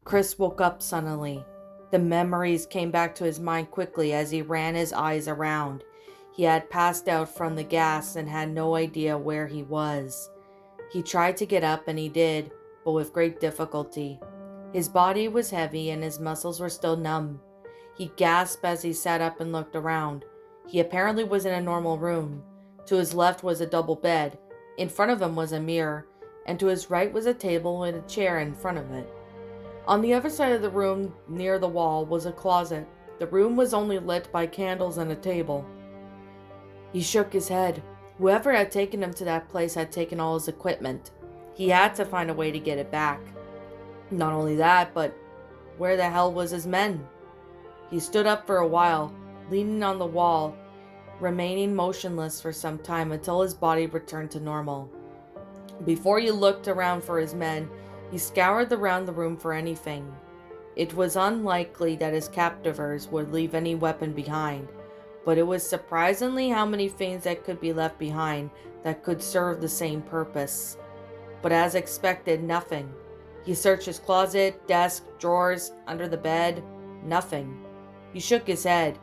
Chris woke up suddenly. The memories came back to his mind quickly as he ran his eyes around. He had passed out from the gas and had no idea where he was. He tried to get up and he did, but with great difficulty. His body was heavy and his muscles were still numb. He gasped as he sat up and looked around. He apparently was in a normal room. To his left was a double bed. In front of him was a mirror, and to his right was a table with a chair in front of it. On the other side of the room, near the wall, was a closet. The room was only lit by candles and a table. He shook his head. Whoever had taken him to that place had taken all his equipment. He had to find a way to get it back. Not only that, but where the hell was his men? He stood up for a while, leaning on the wall, remaining motionless for some time until his body returned to normal. Before he looked around for his men, he scoured around the room for anything. It was unlikely that his captors would leave any weapon behind, but it was surprisingly how many things that could be left behind that could serve the same purpose. But as expected, nothing. He searched his closet, desk, drawers, under the bed. Nothing. He shook his head.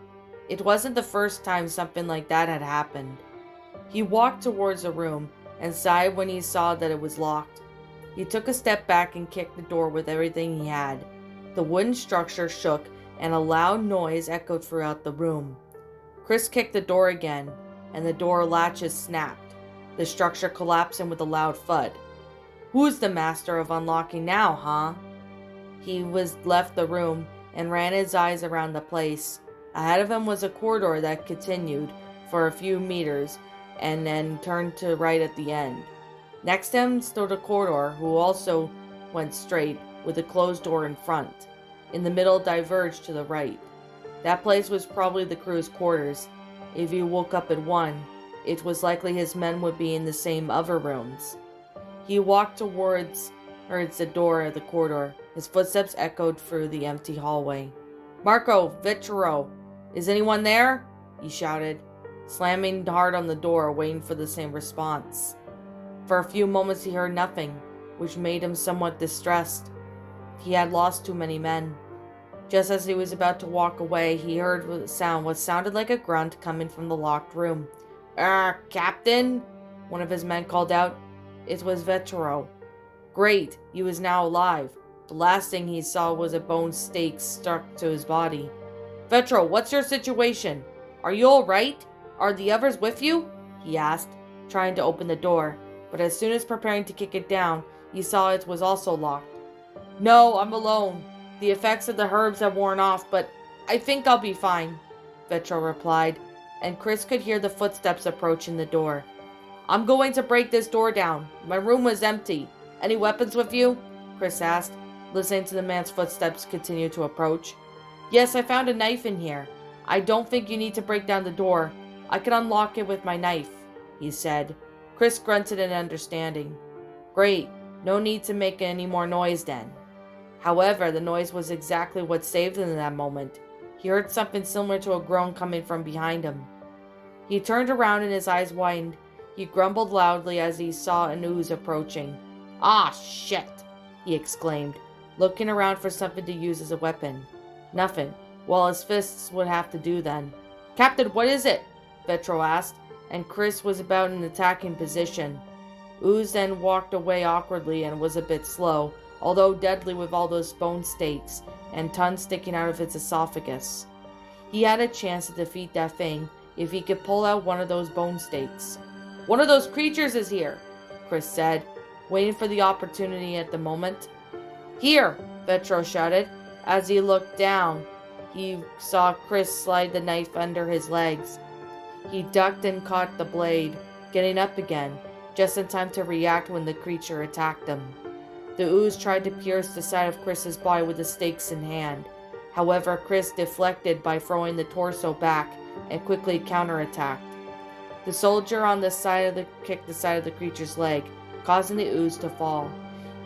It wasn't the first time something like that had happened. He walked towards the room and sighed when he saw that it was locked. He took a step back and kicked the door with everything he had. The wooden structure shook and a loud noise echoed throughout the room. Chris kicked the door again, and the door latches snapped, the structure collapsing with a loud thud. Who's the master of unlocking now, huh? He left the room and ran his eyes around the place. Ahead of him was a corridor that continued for a few meters and then turned to right at the end. Next to him stood a corridor who also went straight with a closed door in front. In the middle diverged to the right. That place was probably the crew's quarters. If he woke up at one, it was likely his men would be in the same other rooms. He walked towards the door of the corridor. His footsteps echoed through the empty hallway. Marco, Vittero, is anyone there? He shouted, slamming hard on the door, waiting for the same response. For a few moments he heard nothing, which made him somewhat distressed. He had lost too many men. Just as he was about to walk away, he heard what sounded like a grunt coming from the locked room. Captain? One of his men called out. It was Vittero. Great, he was now alive. The last thing he saw was a bone stake stuck to his body. Vittero, what's your situation? Are you all right? Are the others with you? He asked, trying to open the door. But as soon as preparing to kick it down, he saw it was also locked. No, I'm alone. The effects of the herbs have worn off, but I think I'll be fine, Vittero replied, and Chris could hear the footsteps approaching the door. I'm going to break this door down. My room was empty. Any weapons with you? Chris asked, listening to the man's footsteps continue to approach. Yes, I found a knife in here. I don't think you need to break down the door. I can unlock it with my knife, he said. Chris grunted in understanding. Great, no need to make any more noise then. However, the noise was exactly what saved him in that moment. He heard something similar to a groan coming from behind him. He turned around and his eyes widened. He grumbled loudly as he saw an ooze approaching. Ah, shit, he exclaimed, looking around for something to use as a weapon. Nothing. Well, his fists would have to do then. Captain, what is it? Vittero asked, and Chris was about in an attacking position. Ooze then walked away awkwardly and was a bit slow, although deadly with all those bone stakes and tongue sticking out of its esophagus. He had a chance to defeat that thing if he could pull out one of those bone stakes. One of those creatures is here, Chris said, waiting for the opportunity at the moment. Here, Vittero shouted. As he looked down, he saw Chris slide the knife under his legs. He ducked and caught the blade, getting up again, just in time to react when the creature attacked him. The ooze tried to pierce the side of Chris's body with the stakes in hand. However, Chris deflected by throwing the torso back and quickly counterattacked. The soldier on the side kicked the side of the creature's leg, causing the ooze to fall.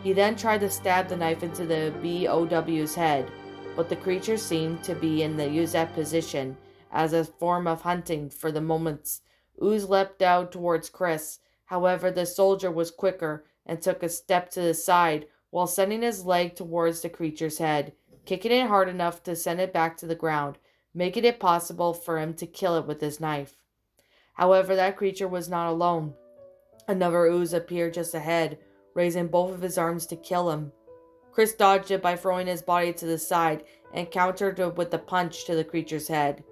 He then tried to stab the knife into the BOW's head, but the creature seemed to be in that position as a form of hunting for the moments. Ooze leapt out towards Chris. However, the soldier was quicker and took a step to the side, while sending his leg towards the creature's head, kicking it hard enough to send it back to the ground, making it possible for him to kill it with his knife. However, that creature was not alone. Another ooze appeared just ahead, raising both of his arms to kill him. Chris dodged it by throwing his body to the side and countered it with a punch to the creature's head,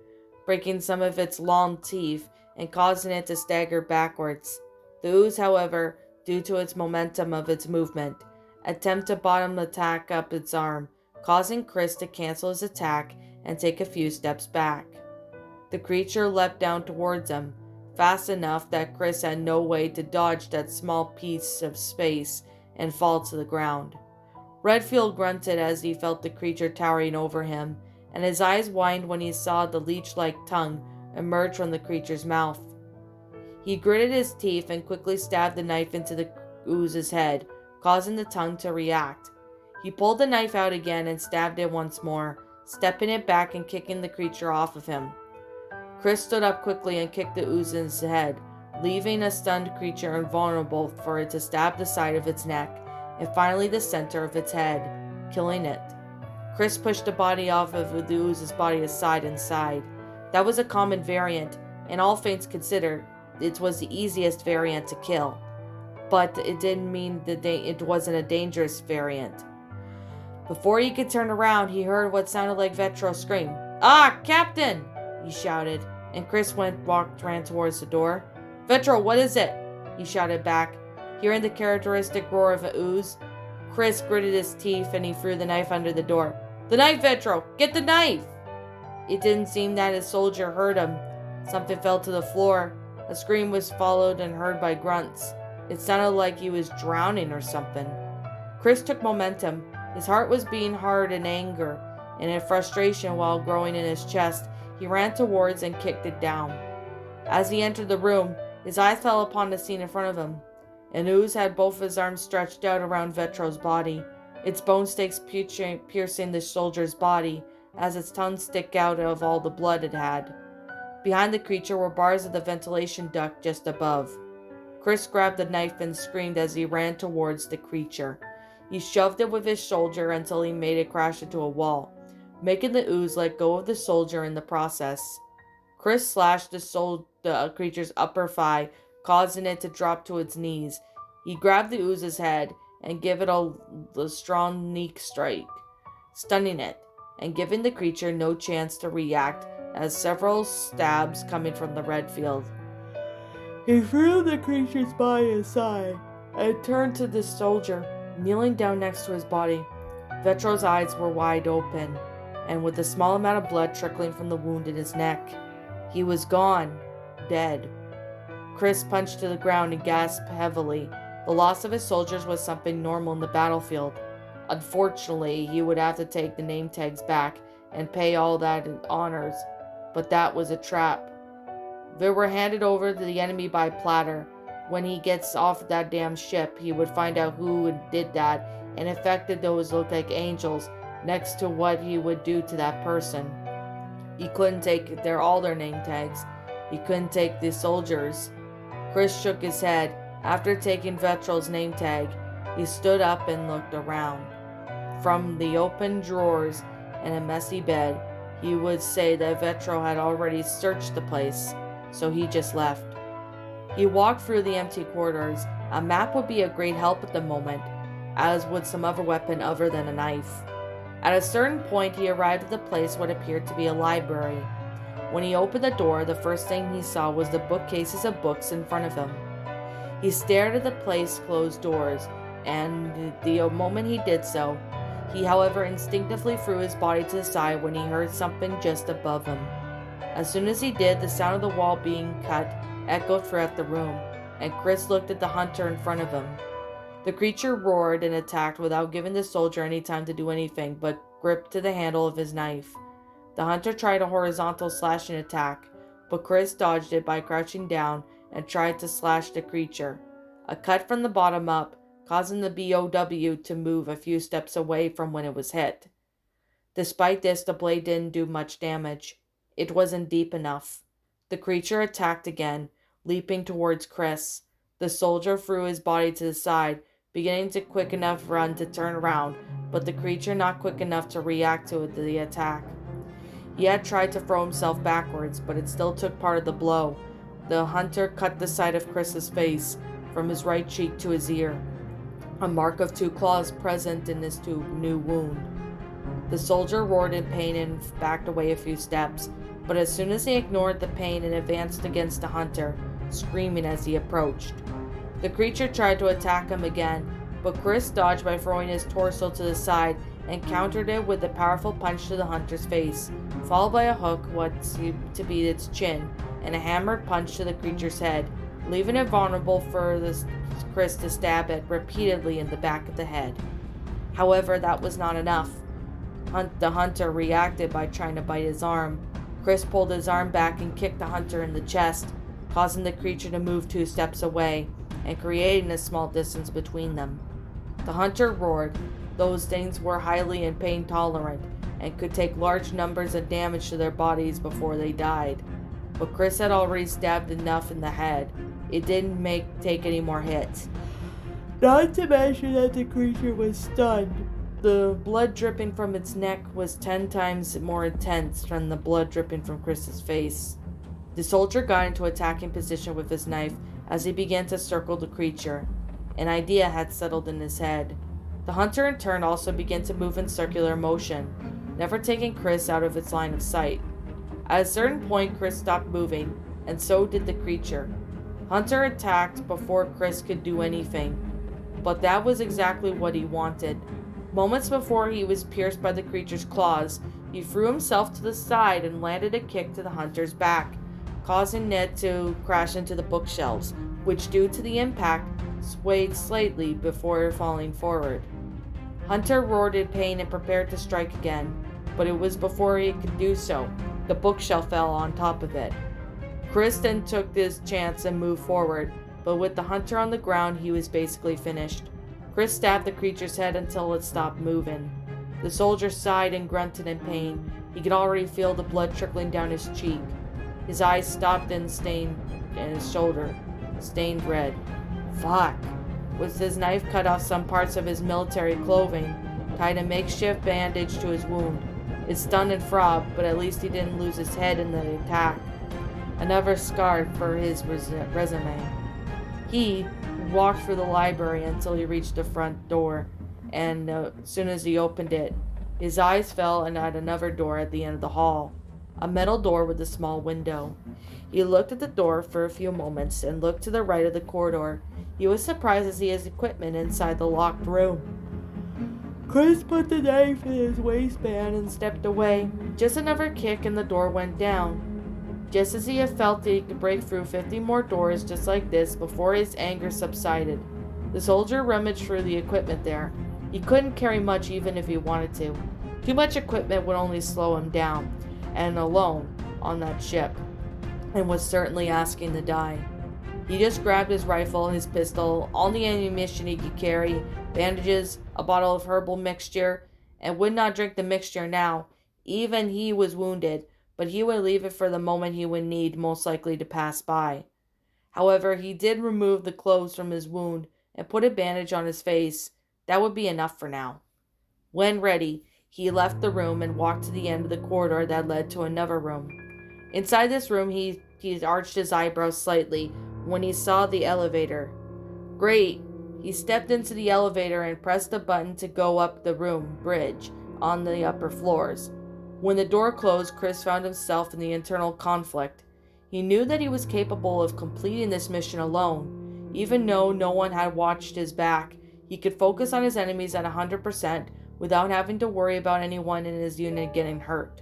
breaking some of its long teeth and causing it to stagger backwards. The ooze, however, due to its momentum of its movement, attempted to bottom attack up its arm, causing Chris to cancel his attack and take a few steps back. The creature leapt down towards him, fast enough that Chris had no way to dodge that small piece of space and fall to the ground. Redfield grunted as he felt the creature towering over him, and his eyes widened when he saw the leech-like tongue emerge from the creature's mouth. He gritted his teeth and quickly stabbed the knife into the ooze's head, causing the tongue to react. He pulled the knife out again and stabbed it once more, stepping it back and kicking the creature off of him. Chris stood up quickly and kicked the ooze's head, leaving a stunned creature invulnerable for it to stab the side of its neck and finally the center of its head, killing it. Chris pushed the body off of the ooze's body aside and sighed. That was a common variant, and all things considered, it was the easiest variant to kill. But it didn't mean that it wasn't a dangerous variant. Before he could turn around, he heard what sounded like Vetro scream. "Ah, Captain!" he shouted, and Chris ran towards the door. "Vetro, what is it?" he shouted back. Hearing the characteristic roar of a ooze, Chris gritted his teeth and he threw the knife under the door. "The knife, Vetro! Get the knife!" It didn't seem that his soldier heard him. Something fell to the floor. A scream was followed and heard by grunts. It sounded like he was drowning or something. Chris took momentum. His heart was beating hard in anger, and in frustration while growing in his chest, he ran towards and kicked it down. As he entered the room, his eye fell upon the scene in front of him. An ooze had both of his arms stretched out around Vetro's body, its bone stakes piercing the soldier's body as its tongue stick out of all the blood it had. Behind the creature were bars of the ventilation duct just above. Chris grabbed the knife and screamed as he ran towards the creature. He shoved it with his shoulder until he made it crash into a wall, making the ooze let go of the soldier in the process. Chris slashed the creature's upper thigh, causing it to drop to its knees. He grabbed the ooze's head and gave it a strong knee strike, stunning it and giving the creature no chance to react as several stabs coming from the Redfield. He threw the creature's body aside and turned to the soldier, kneeling down next to his body. Vetro's eyes were wide open, and with a small amount of blood trickling from the wound in his neck. He was gone, dead. Chris punched to the ground and gasped heavily. The loss of his soldiers was something normal in the battlefield. Unfortunately, he would have to take the name tags back and pay all that in honors, but that was a trap. They were handed over to the enemy by Platter. When he gets off that damn ship, he would find out who did that and affected those look like angels next to what he would do to that person. He couldn't take all their name tags. He couldn't take the soldiers. Chris shook his head. After taking Vetro's name tag, he stood up and looked around. From the open drawers and a messy bed, he would say that Vetro had already searched the place, so he just left. He walked through the empty corridors. A map would be a great help at the moment, as would some other weapon other than a knife. At a certain point, he arrived at the place what appeared to be a library. When he opened the door, the first thing he saw was the bookcases of books in front of him. He stared at the place's closed doors, and the moment he did so, he, however, instinctively threw his body to the side when he heard something just above him. As soon as he did, the sound of the wall being cut echoed throughout the room, and Chris looked at the hunter in front of him. The creature roared and attacked without giving the soldier any time to do anything but grip to the handle of his knife. The hunter tried a horizontal slashing attack, but Chris dodged it by crouching down and tried to slash the creature. A cut from the bottom up, causing the BOW to move a few steps away from when it was hit. Despite this, the blade didn't do much damage. It wasn't deep enough. The creature attacked again, leaping towards Chris. The soldier threw his body to the side, beginning to quick enough run to turn around, but the creature not quick enough to react to the attack. He had tried to throw himself backwards, but it still took part of the blow. The hunter cut the side of Chris's face, from his right cheek to his ear, a mark of 2 claws present in his new wound. The soldier roared in pain and backed away a few steps, but as soon as he ignored the pain and advanced against the hunter, screaming as he approached. The creature tried to attack him again, but Chris dodged by throwing his torso to the side and countered it with a powerful punch to the hunter's face, followed by a hook what seemed to be its chin, and a hammered punch to the creature's head, leaving it vulnerable for Chris to stab it repeatedly in the back of the head. However, that was not enough. The hunter reacted by trying to bite his arm. Chris pulled his arm back and kicked the hunter in the chest, causing the creature to move 2 steps away and creating a small distance between them. The hunter roared. Those things were highly in pain tolerant and could take large numbers of damage to their bodies before they died. But Chris had already stabbed enough in the head. It didn't take any more hits. Not to mention that the creature was stunned. The blood dripping from its neck was 10 times more intense than the blood dripping from Chris's face. The soldier got into attacking position with his knife as he began to circle the creature. An idea had settled in his head. The hunter in turn also began to move in circular motion, never taking Chris out of its line of sight. At a certain point, Chris stopped moving, and so did the creature. Hunter attacked before Chris could do anything, but that was exactly what he wanted. Moments before he was pierced by the creature's claws, he threw himself to the side and landed a kick to the hunter's back, causing Ned to crash into the bookshelves, which due to the impact, swayed slightly before falling forward. Hunter roared in pain and prepared to strike again, but it was before he could do so. The bookshelf fell on top of it. Chris then took this chance and moved forward, but with the hunter on the ground, he was basically finished. Chris stabbed the creature's head until it stopped moving. The soldier sighed and grunted in pain. He could already feel the blood trickling down his cheek. His eyes stopped and his shoulder stained red. Fuck. With his knife cut off some parts of his military clothing, tied a makeshift bandage to his wound. It stunned and throbbed, but at least he didn't lose his head in the attack. Another scar for his resume. He walked through the library until he reached the front door, and as soon as he opened it, his eyes fell at another door at the end of the hall, a metal door with a small window. He looked at the door for a few moments and looked to the right of the corridor. He was surprised to see his equipment inside the locked room. Chris put the knife in his waistband and stepped away. Just another kick and the door went down. Just as he had felt that he could break through 50 more doors just like this before his anger subsided. The soldier rummaged through the equipment there. He couldn't carry much even if he wanted to. Too much equipment would only slow him down, and alone on that ship, and was certainly asking to die. He just grabbed his rifle, his pistol, all the ammunition he could carry, bandages, a bottle of herbal mixture, and would not drink the mixture now. Even he was wounded, but he would leave it for the moment he would need most likely to pass by. However, he did remove the clothes from his wound and put a bandage on his face. That would be enough for now. When ready, he left the room and walked to the end of the corridor that led to another room. Inside this room, he arched his eyebrows slightly when he saw the elevator. Great! He stepped into the elevator and pressed the button to go up the room bridge on the upper floors. When the door closed, Chris found himself in the internal conflict. He knew that he was capable of completing this mission alone. Even though no one had watched his back, he could focus on his enemies at 100% without having to worry about anyone in his unit getting hurt.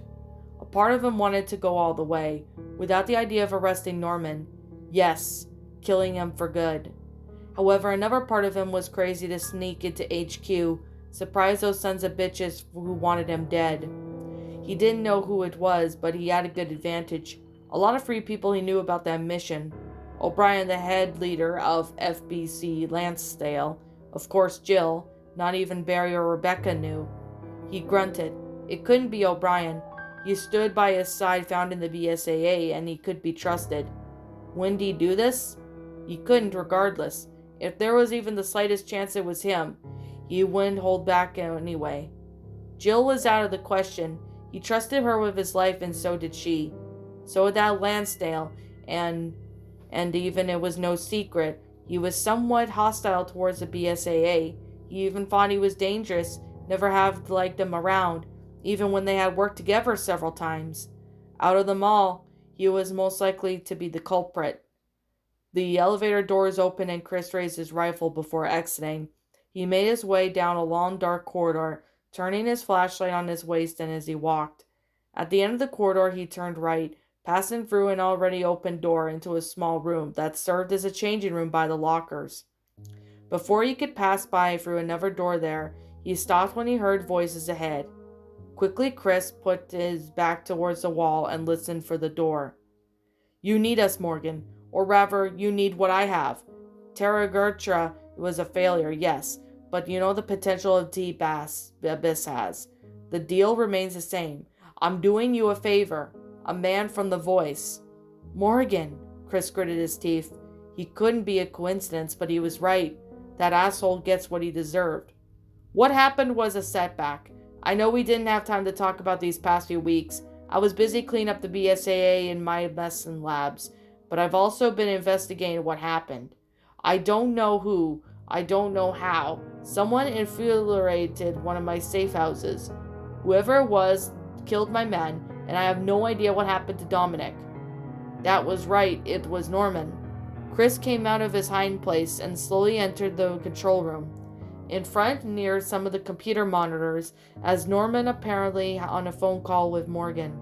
A part of him wanted to go all the way, without the idea of arresting Norman. Yes, killing him for good. However, another part of him was crazy to sneak into HQ, surprise those sons of bitches who wanted him dead. He didn't know who it was, but he had a good advantage. A lot of free people he knew about that mission. O'Brien, the head leader of FBC Lansdale. Of course, Jill. Not even Barry or Rebecca knew. He grunted. It couldn't be O'Brien. He stood by his side found in the BSAA, and he could be trusted. Wouldn't he do this? He couldn't regardless. If there was even the slightest chance it was him, he wouldn't hold back anyway. Jill was out of the question. He trusted her with his life, and so did she. So did that Lansdale, and even it was no secret, he was somewhat hostile towards the BSAA. He even thought he was dangerous, never have liked him around, even when they had worked together several times. Out of them all, he was most likely to be the culprit. The elevator doors opened and Chris raised his rifle before exiting. He made his way down a long dark corridor, turning his flashlight on his waist and as he walked. At the end of the corridor, he turned right, passing through an already open door into a small room that served as a changing room by the lockers. Before he could pass by through another door there, he stopped when he heard voices ahead. Quickly, Chris put his back towards the wall and listened for the door. "You need us, Morgan. Or rather, you need what I have. Terra Gertra was a failure, yes, but you know the potential of Deep Abyss has. The deal remains the same. I'm doing you a favor. A man from the voice." "Morgan," Chris gritted his teeth. He couldn't be a coincidence, but he was right. That asshole gets what he deserved. "What happened was a setback. I know we didn't have time to talk about these past few weeks. I was busy cleaning up the BSAA in my medicine labs, but I've also been investigating what happened. I don't know who, I don't know how. Someone infiltrated one of my safe houses. Whoever it was killed my men, and I have no idea what happened to Dominic." "That was right, it was Norman." Chris came out of his hiding place and slowly entered the control room. In front, near some of the computer monitors, as Norman apparently on a phone call with Morgan.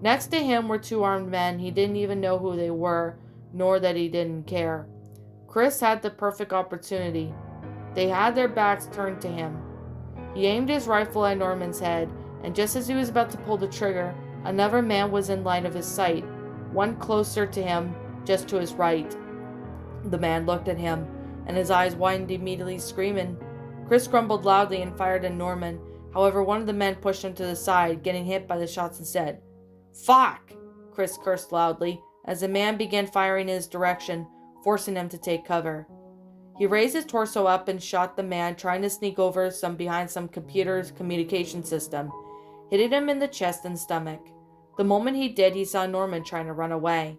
Next to him were two armed men. He didn't even know who they were, nor that he didn't care. Chris had the perfect opportunity. They had their backs turned to him. He aimed his rifle at Norman's head, and just as he was about to pull the trigger, another man was in line of his sight, one closer to him, just to his right. The man looked at him, and his eyes widened immediately, screaming. Chris grumbled loudly and fired at Norman. However, one of the men pushed him to the side, getting hit by the shots instead. "Fuck!" Chris cursed loudly, as the man began firing in his direction, forcing him to take cover. He raised his torso up and shot the man, trying to sneak over behind some computer's communication system, hitting him in the chest and stomach. The moment he did, he saw Norman trying to run away.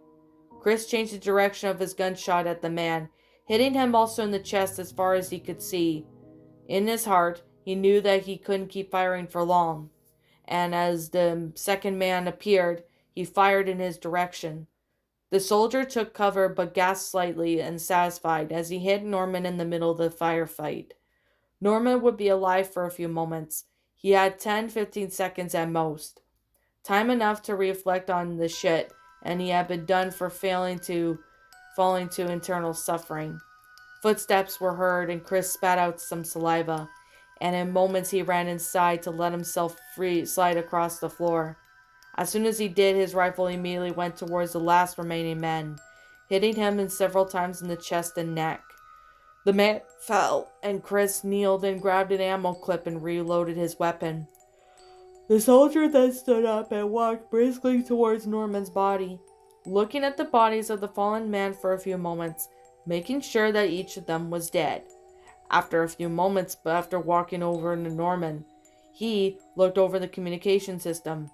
Chris changed the direction of his gunshot at the man, hitting him also in the chest as far as he could see. In his heart, he knew that he couldn't keep firing for long, and as the second man appeared, he fired in his direction. The soldier took cover but gasped slightly and satisfied as he hit Norman in the middle of the firefight. Norman would be alive for a few moments. He had 10-15 seconds at most. Time enough to reflect on the shit, and he had been done for falling to internal suffering. Footsteps were heard, and Chris spat out some saliva, and in moments he ran inside to let himself slide across the floor. As soon as he did, his rifle immediately went towards the last remaining man, hitting him several times in the chest and neck. The man fell, and Chris kneeled and grabbed an ammo clip and reloaded his weapon. The soldier then stood up and walked briskly towards Norman's body, looking at the bodies of the fallen men for a few moments, making sure that each of them was dead. After a few moments, after walking over to Norman, he looked over the communication system.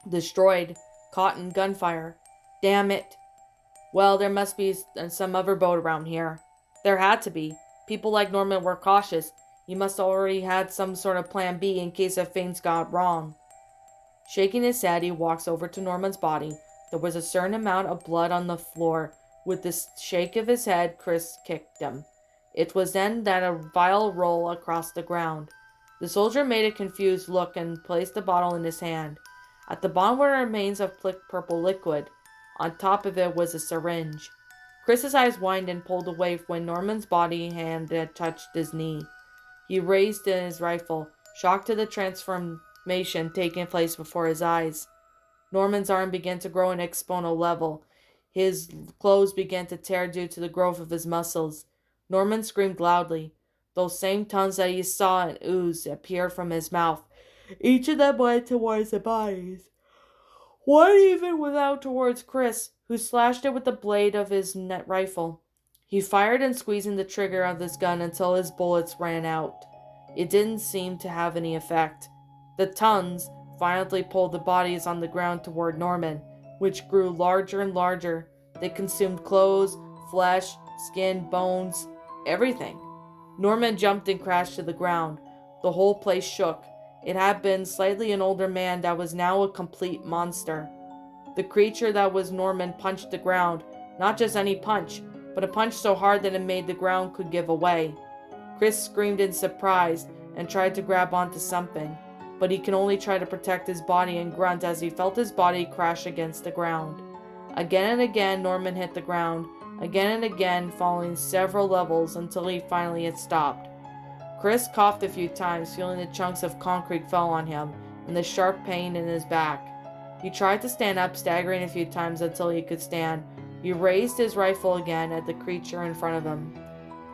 Destroyed. Caught in gunfire. Damn it. Well, there must be some other boat around here. There had to be. People like Norman were cautious. He must already had some sort of plan B in case if things got wrong. Shaking his head, he walks over to Norman's body. There was a certain amount of blood on the floor. With the shake of his head, Chris kicked him. It was then that a vial rolled across the ground. The soldier made a confused look and placed the bottle in his hand. At the bottom were remains of purple liquid. On top of it was a syringe. Chris's eyes widened and pulled away when Norman's body hand had touched his knee. He raised his rifle, shocked to the transformation taking place before his eyes. Norman's arm began to grow in exponential level. His clothes began to tear due to the growth of his muscles. Norman screamed loudly. Those same tongues that he saw and ooze appeared from his mouth. Each of them went towards the bodies. One even went out towards Chris, who slashed it with the blade of his rifle. He fired and squeezing the trigger of his gun until his bullets ran out. It didn't seem to have any effect. The tons violently pulled the bodies on the ground toward Norman, which grew larger and larger. They consumed clothes, flesh, skin, bones, everything. Norman jumped and crashed to the ground. The whole place shook. It had been slightly an older man that was now a complete monster. The creature that was Norman punched the ground, not just any punch, but a punch so hard that it made the ground could give away. Chris screamed in surprise and tried to grab onto something, but he could only try to protect his body and grunt as he felt his body crash against the ground. Again and again, Norman hit the ground, again and again, falling several levels until he finally had stopped. Chris coughed a few times, feeling the chunks of concrete fall on him and the sharp pain in his back. He tried to stand up, staggering a few times until he could stand. He raised his rifle again at the creature in front of him.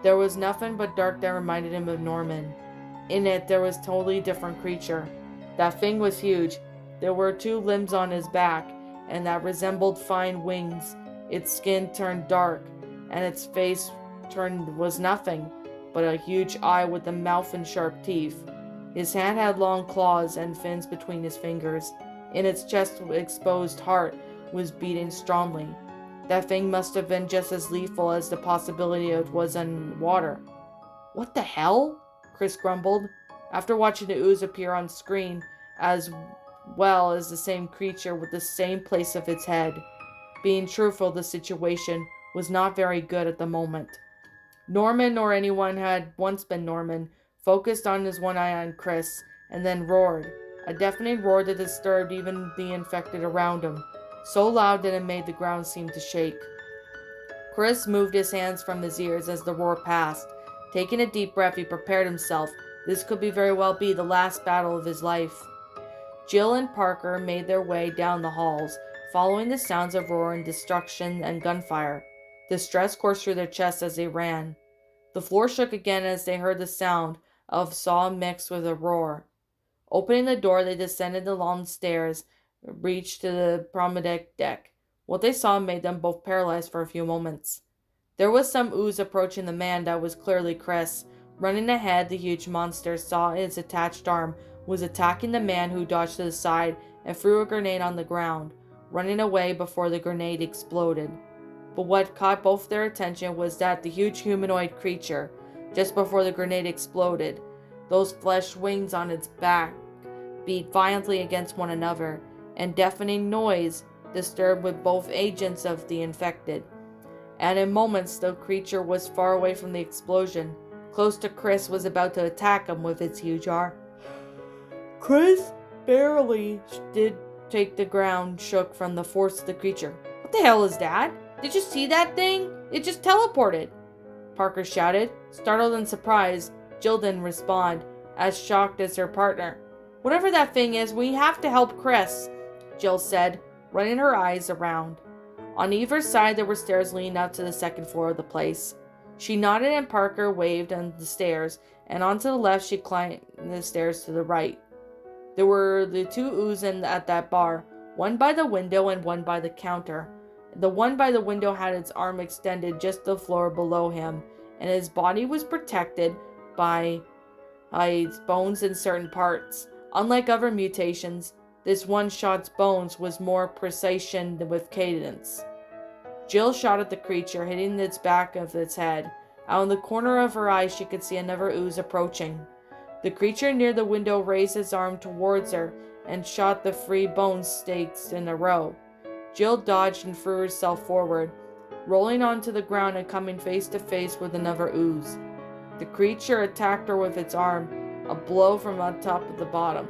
There was nothing but dark that reminded him of Norman. In it, there was a totally different creature. That thing was huge. There were 2 limbs on his back, and that resembled fine wings. Its skin turned dark, and its face was nothing but a huge eye with a mouth and sharp teeth. His hand had long claws and fins between his fingers. In its chest, exposed heart was beating strongly. That thing must have been just as lethal as the possibility it was in water. "What the hell?" Chris grumbled, after watching the ooze appear on screen, as well as the same creature with the same place of its head. Being truthful, the situation was not very good at the moment. Norman, or anyone who had once been Norman, focused on his one eye on Chris, and then roared. A deafening roar that disturbed even the infected around him, so loud that it made the ground seem to shake. Chris moved his hands from his ears as the roar passed. Taking a deep breath, he prepared himself. This could very well be the last battle of his life. Jill and Parker made their way down the halls, following the sounds of roar and destruction and gunfire. Distress coursed through their chests as they ran. The floor shook again as they heard the sound of saw mixed with a roar. Opening the door, they descended the long stairs, reached to the promenade deck. What they saw made them both paralyzed for a few moments. There was some ooze approaching the man that was clearly Chris. Running ahead, the huge monster saw its attached arm was attacking the man, who dodged to the side and threw a grenade on the ground, running away before the grenade exploded. But what caught both their attention was that the huge humanoid creature, just before the grenade exploded, those flesh wings on its back beat violently against one another, and deafening noise disturbed with both agents of the infected. And in moments, the creature was far away from the explosion. Close to Chris, was about to attack him with its huge arm. Chris barely did take the ground, shook from the force of the creature. "What the hell is that? Did you see that thing? It just teleported!" Parker shouted. Startled and surprised, Jill didn't respond, as shocked as her partner. "Whatever that thing is, we have to help Chris," Jill said, running her eyes around. On either side, there were stairs leading up to the second floor of the place. She nodded and Parker waved on the stairs, and onto the left she climbed the stairs to the right. There were the 2 ooze at that bar, one by the window and one by the counter. The one by the window had its arm extended just the floor below him, and his body was protected by its bones in certain parts. Unlike other mutations, this one-shot's bones was more precision with cadence. Jill shot at the creature, hitting its back of its head. Out in the corner of her eye, she could see another ooze approaching. The creature near the window raised its arm towards her and shot the 3 bone stakes in a row. Jill dodged and threw herself forward, rolling onto the ground and coming face to face with another ooze. The creature attacked her with its arm, a blow from on top of the bottom.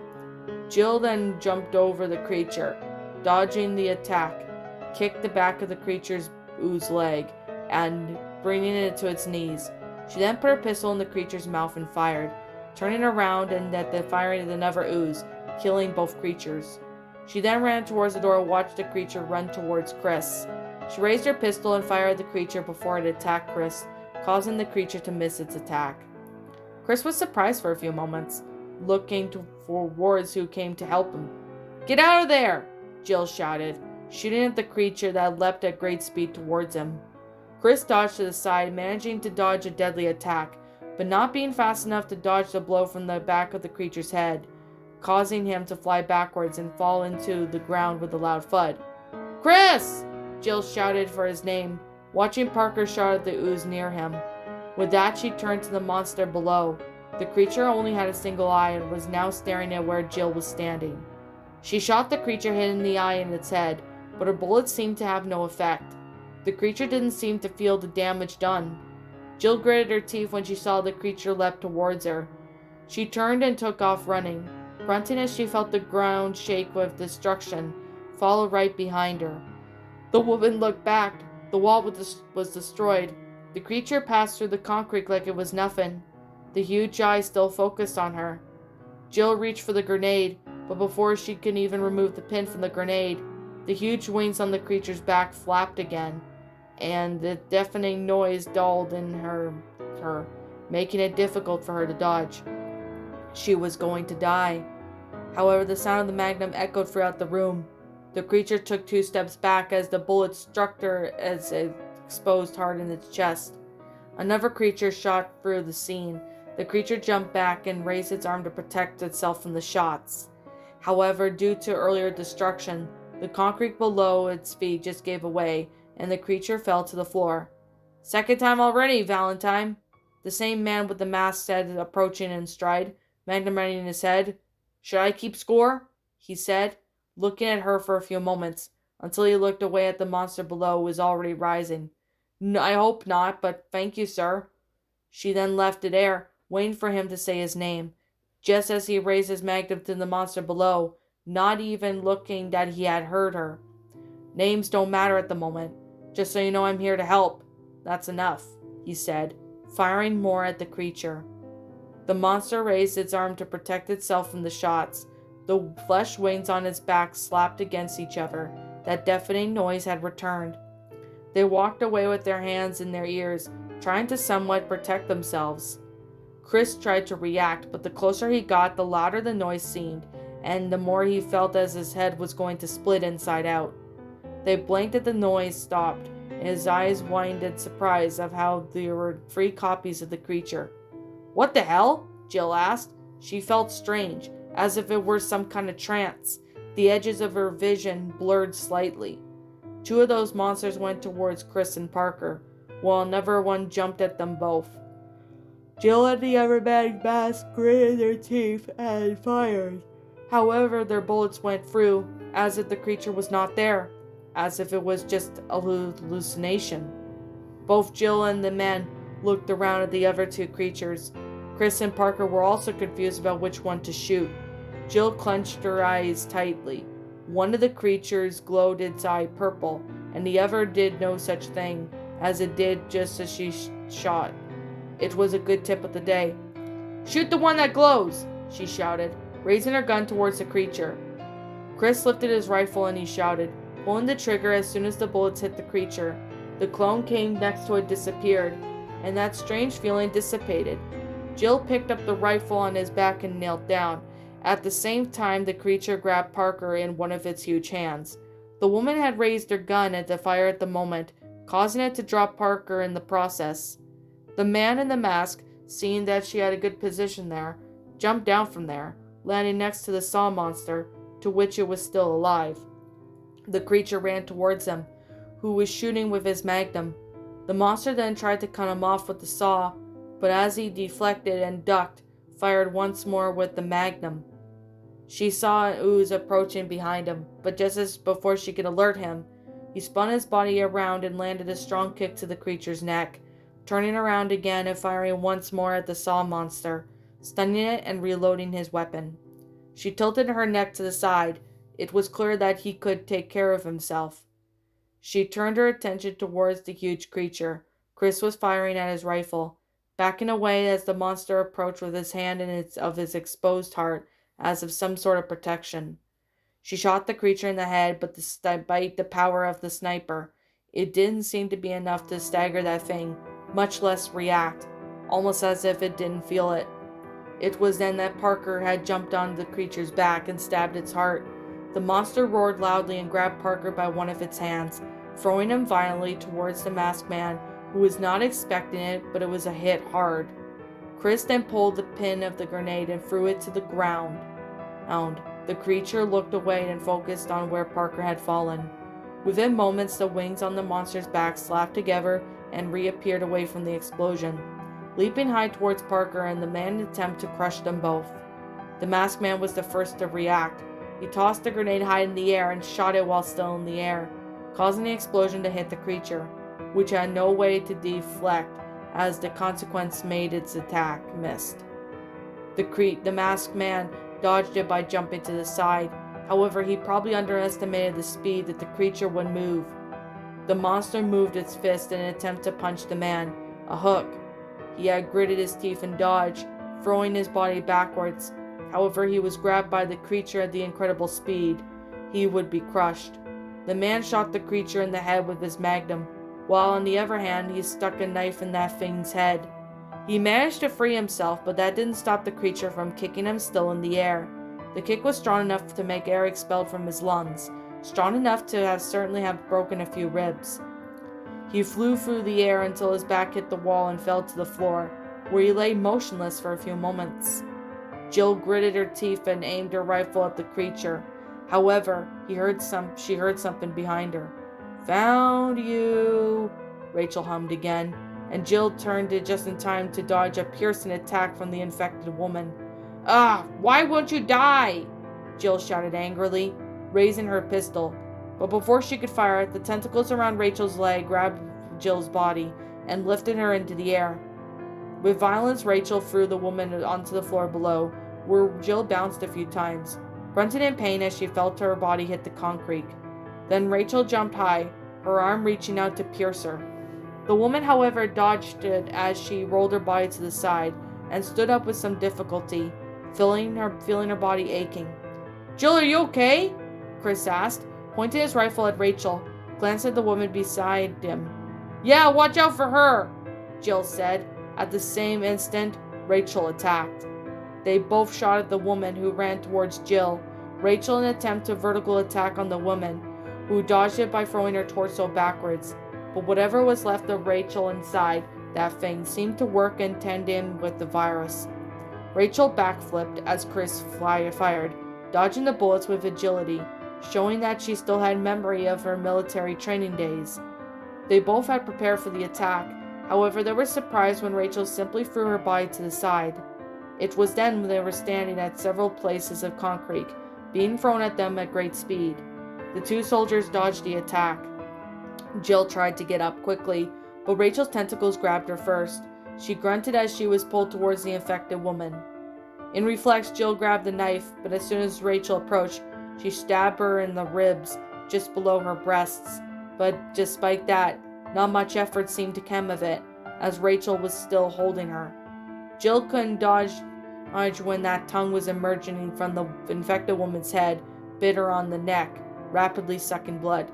Jill then jumped over the creature, dodging the attack, kicked the back of the creature's ooze leg, and bringing it to its knees. She then put her pistol in the creature's mouth and fired, turning around and at the firing of another ooze, killing both creatures. She then ran towards the door and watched the creature run towards Chris. She raised her pistol and fired at the creature before it attacked Chris, causing the creature to miss its attack. Chris was surprised for a few moments, looking for wards who came to help him. "Get out of there!" Jill shouted, shooting at the creature that leapt at great speed towards him. Chris dodged to the side, managing to dodge a deadly attack, but not being fast enough to dodge the blow from the back of the creature's head, causing him to fly backwards and fall into the ground with a loud thud. "Chris!" Jill shouted for his name, watching Parker shot at the ooze near him. With that, she turned to the monster below. The creature only had a single eye and was now staring at where Jill was standing. She shot the creature, hitting the eye in its head, but her bullets seemed to have no effect. The creature didn't seem to feel the damage done. Jill gritted her teeth when she saw the creature leapt towards her. She turned and took off running, grunting as she felt the ground shake with destruction, follow right behind her. The woman looked back. The wall was destroyed. The creature passed through the concrete like it was nothing, the huge eyes still focused on her. Jill reached for the grenade, but before she could even remove the pin from the grenade, the huge wings on the creature's back flapped again, and the deafening noise dulled in her, making it difficult for her to dodge. She was going to die. However, the sound of the magnum echoed throughout the room. The creature took 2 steps back as the bullet struck her as it exposed hard in its chest. Another creature shot through the scene. The creature jumped back and raised its arm to protect itself from the shots. However, due to earlier destruction, the concrete below its feet just gave away, and the creature fell to the floor. "Second time already, Valentine," the same man with the mask said, approaching in stride, magnum ready in his head. "Should I keep score?" he said, looking at her for a few moments, until he looked away at the monster below who was already rising. "No, I hope not, but thank you, sir." She then left it there, waiting for him to say his name, just as he raised his magnum to the monster below, not even looking that he had heard her. "Names don't matter at the moment. Just so you know, I'm here to help. That's enough," he said, firing more at the creature. The monster raised its arm to protect itself from the shots. The flesh wings on its back slapped against each other. That deafening noise had returned. They walked away with their hands in their ears, trying to somewhat protect themselves. Chris tried to react, but the closer he got, the louder the noise seemed, and the more he felt as his head was going to split inside out. They blinked as the noise stopped, and his eyes widened in surprise of how there were 3 copies of the creature. "What the hell?" Jill asked. She felt strange, as if it were some kind of trance. The edges of her vision blurred slightly. 2 of those monsters went towards Chris and Parker, while another one jumped at them both. Jill and the other man's mask gritted their teeth and fired. However, their bullets went through, as if the creature was not there, as if it was just a hallucination. Both Jill and the men looked around at the other 2 creatures. Chris and Parker were also confused about which one to shoot. Jill clenched her eyes tightly. One of the creatures glowed its eye purple, and the other did no such thing, as it did just as she shot. It was a good tip of the day. "Shoot the one that glows!" she shouted, raising her gun towards the creature. Chris lifted his rifle and he shouted, pulling the trigger as soon as the bullets hit the creature. The clone came next to it disappeared, and that strange feeling dissipated. Jill picked up the rifle on his back and knelt down. At the same time, the creature grabbed Parker in one of its huge hands. The woman had raised her gun to fire at the moment, causing it to drop Parker in the process. The man in the mask, seeing that she had a good position there, jumped down from there, landing next to the saw monster, to which it was still alive. The creature ran towards him, who was shooting with his magnum. The monster then tried to cut him off with the saw, but as he deflected and ducked, fired once more with the magnum. She saw an ooze approaching behind him, but just as before she could alert him, he spun his body around and landed a strong kick to the creature's neck, turning around again and firing once more at the saw monster, stunning it and reloading his weapon. She tilted her neck to the side. It was clear that he could take care of himself. She turned her attention towards the huge creature. Chris was firing at his rifle, backing away as the monster approached with his hand in his exposed heart as of some sort of protection. She shot the creature in the head, but despite the power of the sniper, it didn't seem to be enough to stagger that thing, much less react, almost as if it didn't feel it. It was then that Parker had jumped on the creature's back and stabbed its heart. The monster roared loudly and grabbed Parker by one of its hands, throwing him violently towards the masked man, who was not expecting it, but it was a hit hard. Chris then pulled the pin of the grenade and threw it to the ground. The creature looked away and focused on where Parker had fallen. Within moments, the wings on the monster's back slapped together and reappeared away from the explosion, leaping high towards Parker and the man attempt to crush them both. The masked man was the first to react. He tossed the grenade high in the air and shot it while still in the air, causing the explosion to hit the creature, which had no way to deflect as the consequence made its attack missed. The masked man dodged it by jumping to the side. However, he probably underestimated the speed that the creature would move. The monster moved its fist in an attempt to punch the man, a hook. He had gritted his teeth and dodged, throwing his body backwards. However, he was grabbed by the creature at the incredible speed. He would be crushed. The man shot the creature in the head with his magnum, while on the other hand, he stuck a knife in that thing's head. He managed to free himself, but that didn't stop the creature from kicking him still in the air. The kick was strong enough to make air expelled from his lungs, strong enough to certainly have broken a few ribs. He flew through the air until his back hit the wall and fell to the floor, where he lay motionless for a few moments. Jill gritted her teeth and aimed her rifle at the creature. However, she heard something behind her. "Found you," Rachel hummed again, and Jill turned it just in time to dodge a piercing attack from the infected woman. Why won't you die?" Jill shouted angrily, raising her pistol. But before she could fire it, the tentacles around Rachel's leg grabbed Jill's body and lifted her into the air. With violence, Rachel threw the woman onto the floor below, where Jill bounced a few times, grunting in pain as she felt her body hit the concrete. Then Rachel jumped high, her arm reaching out to pierce her. The woman, however, dodged it as she rolled her body to the side and stood up with some difficulty, feeling her body aching. "Jill, are you okay?" Chris asked, pointing his rifle at Rachel, glancing at the woman beside him. "Yeah, watch out for her," Jill said. At the same instant, Rachel attacked. They both shot at the woman, who ran towards Jill. Rachel in an attempt to vertical attack on the woman, who dodged it by throwing her torso backwards. But whatever was left of Rachel inside that thing seemed to work in tandem with the virus. Rachel backflipped as Chris fired, dodging the bullets with agility, showing that she still had memory of her military training days. They both had prepared for the attack. However, they were surprised when Rachel simply threw her body to the side. It was then they were standing at several places of concrete, being thrown at them at great speed. The two soldiers dodged the attack. Jill tried to get up quickly, but Rachel's tentacles grabbed her first. She grunted as she was pulled towards the infected woman. In reflex, Jill grabbed the knife, but as soon as Rachel approached, she stabbed her in the ribs, just below her breasts. But despite that, not much effort seemed to come of it, as Rachel was still holding her. Jill couldn't dodge when that tongue was emerging from the infected woman's head, bit her on the neck, rapidly sucking blood.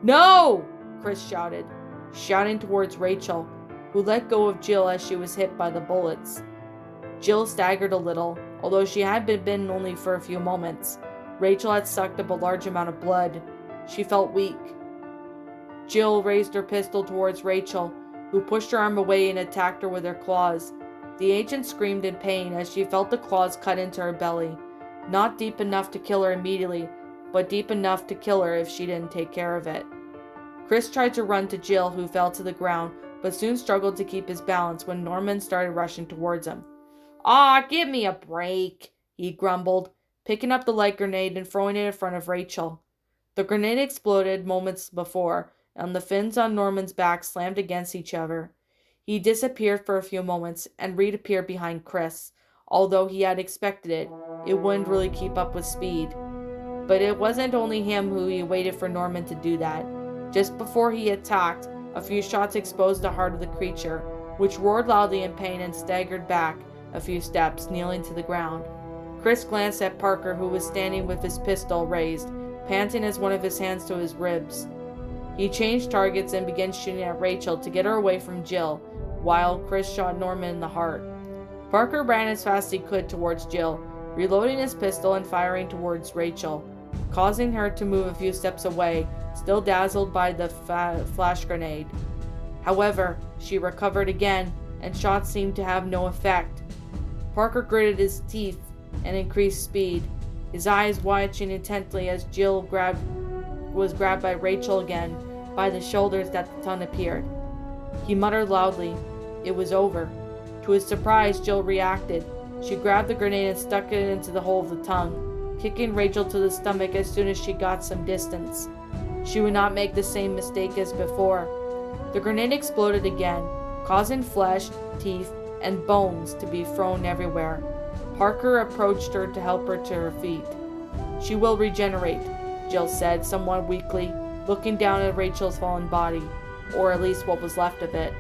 "No!" Chris shouted, shouting towards Rachel, who let go of Jill as she was hit by the bullets. Jill staggered a little, although she had been bitten only for a few moments. Rachel had sucked up a large amount of blood. She felt weak. Jill raised her pistol towards Rachel, who pushed her arm away and attacked her with her claws. The agent screamed in pain as she felt the claws cut into her belly. Not deep enough to kill her immediately, but deep enough to kill her if she didn't take care of it. Chris tried to run to Jill, who fell to the ground, but soon struggled to keep his balance when Norman started rushing towards him. Give me a break," he grumbled, picking up the light grenade and throwing it in front of Rachel. The grenade exploded moments before, and the fins on Norman's back slammed against each other. He disappeared for a few moments and reappeared behind Chris. Although he had expected it, it wouldn't really keep up with speed. But it wasn't only him who he waited for Norman to do that. Just before he attacked, a few shots exposed the heart of the creature, which roared loudly in pain and staggered back a few steps, kneeling to the ground. Chris glanced at Parker, who was standing with his pistol raised, panting as one of his hands to his ribs. He changed targets and began shooting at Rachel to get her away from Jill, while Chris shot Norman in the heart. Parker ran as fast as he could towards Jill, reloading his pistol and firing towards Rachel, causing her to move a few steps away, still dazzled by the flash grenade. However, She recovered again, and shots seemed to have no effect. Parker gritted his teeth and increased speed, his eyes watching intently as Jill was grabbed by Rachel again by the shoulders that the tongue appeared. He muttered loudly. It was over. To his surprise, Jill reacted. She grabbed the grenade and stuck it into the hole of the tongue, kicking Rachel to the stomach as soon as she got some distance. She would not make the same mistake as before. The grenade exploded again, causing flesh, teeth, and bones to be thrown everywhere. Parker approached her to help her to her feet. She will regenerate, Jill said somewhat weakly, looking down at Rachel's fallen body, or at least what was left of it.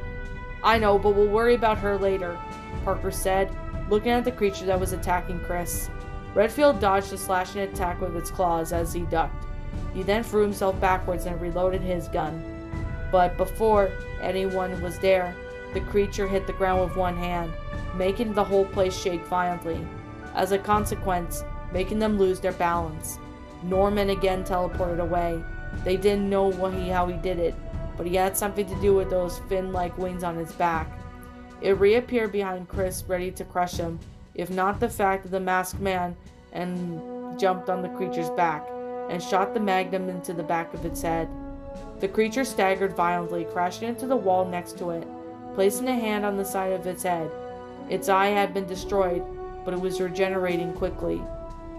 I know, but we'll worry about her later, Parker said, looking at the creature that was attacking Chris. Redfield dodged the slashing attack with its claws as he ducked. He then threw himself backwards and reloaded his gun. But before anyone was there, the creature hit the ground with one hand, making the whole place shake violently. As a consequence, making them lose their balance. Norman again teleported away. They didn't know how he did it, but he had something to do with those fin-like wings on his back. It reappeared behind Chris, ready to crush him, if not the fact that the masked man and jumped on the creature's back and shot the magnum into the back of its head. The creature staggered violently, crashing into the wall next to it, placing a hand on the side of its head. Its eye had been destroyed, but it was regenerating quickly.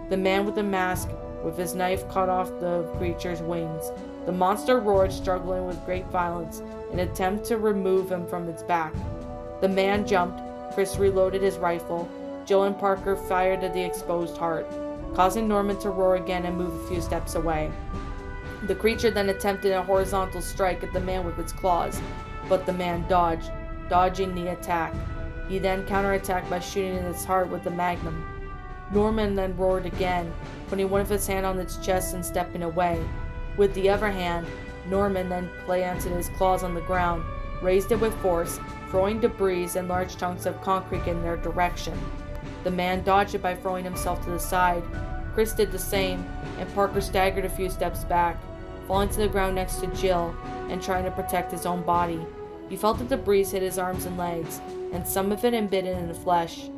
The man with the mask, with his knife, cut off the creature's wings. The monster roared, struggling with great violence in an attempt to remove him from its back. The man jumped. Chris reloaded his rifle. Jill and Parker fired at the exposed heart, causing Norman to roar again and move a few steps away. The creature then attempted a horizontal strike at the man with its claws, but the man dodged, dodging the attack. He then counterattacked by shooting in its heart with the magnum. Norman then roared again, putting one of his hands on its chest and stepping away. With the other hand, Norman then planted his claws on the ground, raised it with force, throwing debris and large chunks of concrete in their direction. The man dodged it by throwing himself to the side. Chris did the same, and Parker staggered a few steps back, falling to the ground next to Jill and trying to protect his own body. He felt the debris hit his arms and legs, and some of it embedded in the flesh.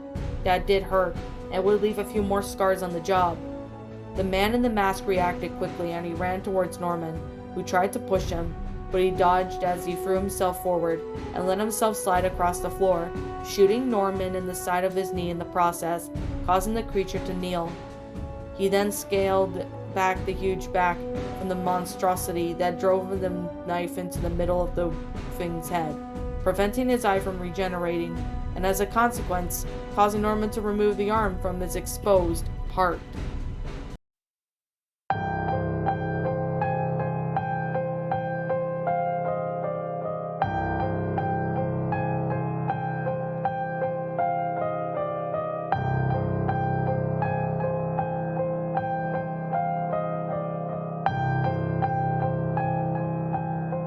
That did hurt, and would leave a few more scars on the job. The man in the mask reacted quickly, and he ran towards Norman, who tried to push him, but he dodged as he threw himself forward and let himself slide across the floor, shooting Norman in the side of his knee in the process, causing the creature to kneel. He then scaled back the huge back from the monstrosity that drove the knife into the middle of the thing's head, preventing his eye from regenerating, and as a consequence, causing Norman to remove the arm from its exposed heart.